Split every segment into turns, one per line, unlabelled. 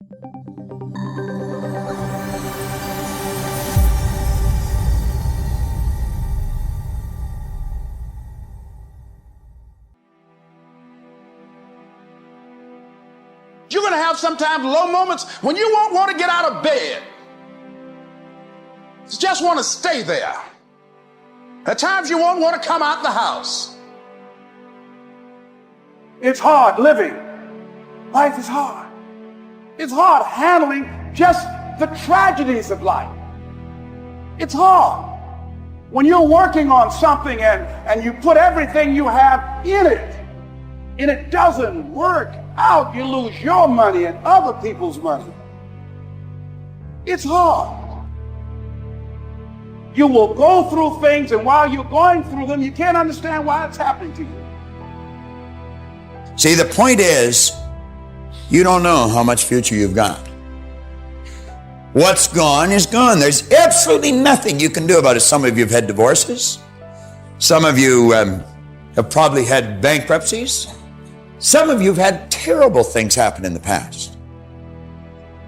You're going to have sometimes low moments when you won't want to get out of bed. You just want to stay there. At times you won't want to come out the house.
It's hard living. Life is hard. It's hard handling just the tragedies of life. It's hard. When you're working on something and you put everything you have in it, and it doesn't work out, you lose your money and other people's money. It's hard. You will go through things, and while you're going through them, you can't understand why it's happening to you.
See, the point is, you don't know how much future you've got. What's gone is gone. There's absolutely nothing you can do about it. Some of you have had divorces. Some of you have probably had bankruptcies. Some of you have had terrible things happen in the past.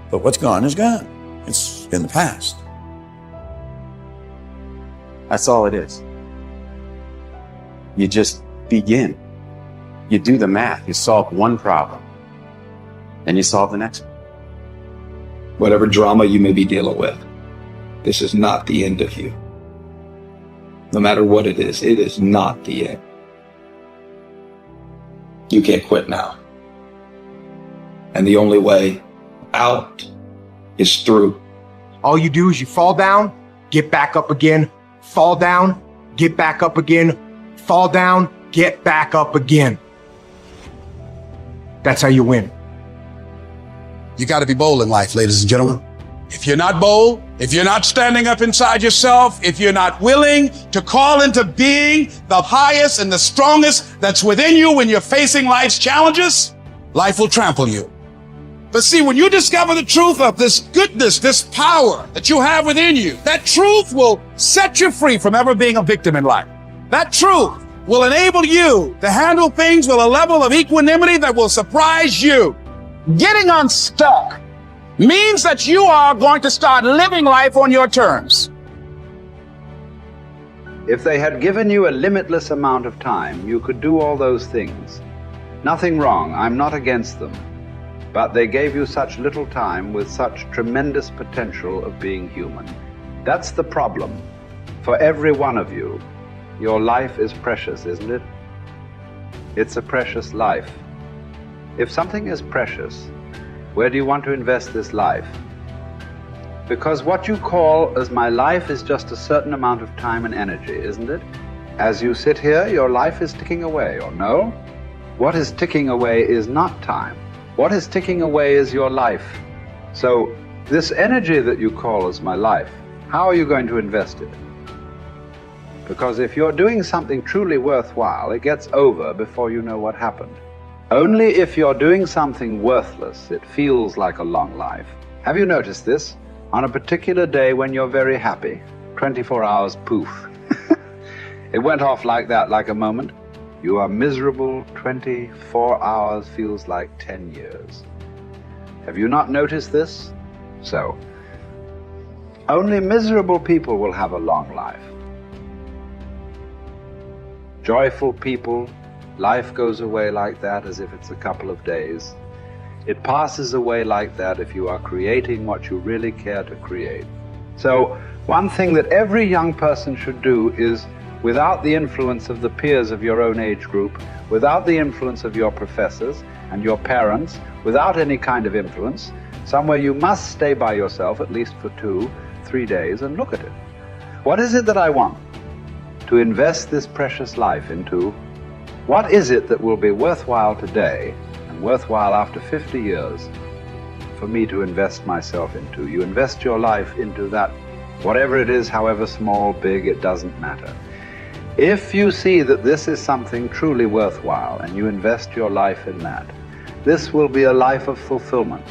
But what's gone is gone. It's in the past.
That's all it is. You just begin. You do the math. You solve one problem. Then you solve the next one.
Whatever drama you may be dealing with, this is not the end of you. No matter what it is not the end. You can't quit now. And the only way out is through.
All you do is you fall down, get back up again, fall down, get back up again, fall down, get back up again. That's how you win.
You got to be bold in life, ladies and gentlemen. If you're not bold, if you're not standing up inside yourself, if you're not willing to call into being the highest and the strongest that's within you when you're facing life's challenges, life will trample you. But see, when you discover the truth of this goodness, this power that you have within you, that truth will set you free from ever being a victim in life. That truth will enable you to handle things with a level of equanimity that will surprise you. Getting unstuck means that you are going to start living life on your terms.
If they had given you a limitless amount of time, you could do all those things. Nothing wrong, I'm not against them. But they gave you such little time with such tremendous potential of being human. That's the problem. For every one of you, your life is precious, isn't it? It's a precious life. If something is precious, where do you want to invest this life? Because what you call as my life is just a certain amount of time and energy, isn't it? As you sit here, your life is ticking away, or no? What is ticking away is not time. What is ticking away is your life. So this energy that you call as my life, how are you going to invest it? Because if you're doing something truly worthwhile, it gets over before you know what happened. Only if you're doing something worthless, it feels like a long life. Have you noticed this? On a particular day when you're very happy, 24 hours, poof. It went off like that, like a moment. You are miserable, 24 hours feels like 10 years. Have you not noticed this? So, only miserable people will have a long life. Joyful people, life goes away like that as if it's a couple of days. It passes away like that if you are creating what you really care to create. So, one thing that every young person should do is, without the influence of the peers of your own age group, without the influence of your professors and your parents, without any kind of influence, somewhere you must stay by yourself at least for 2-3 days and look at it. What is it that I want to invest this precious life into? What is it that will be worthwhile today and worthwhile after 50 years for me to invest myself into? You invest your life into that, whatever it is, however small, big, it doesn't matter. If you see that this is something truly worthwhile and you invest your life in that, this will be a life of fulfillment.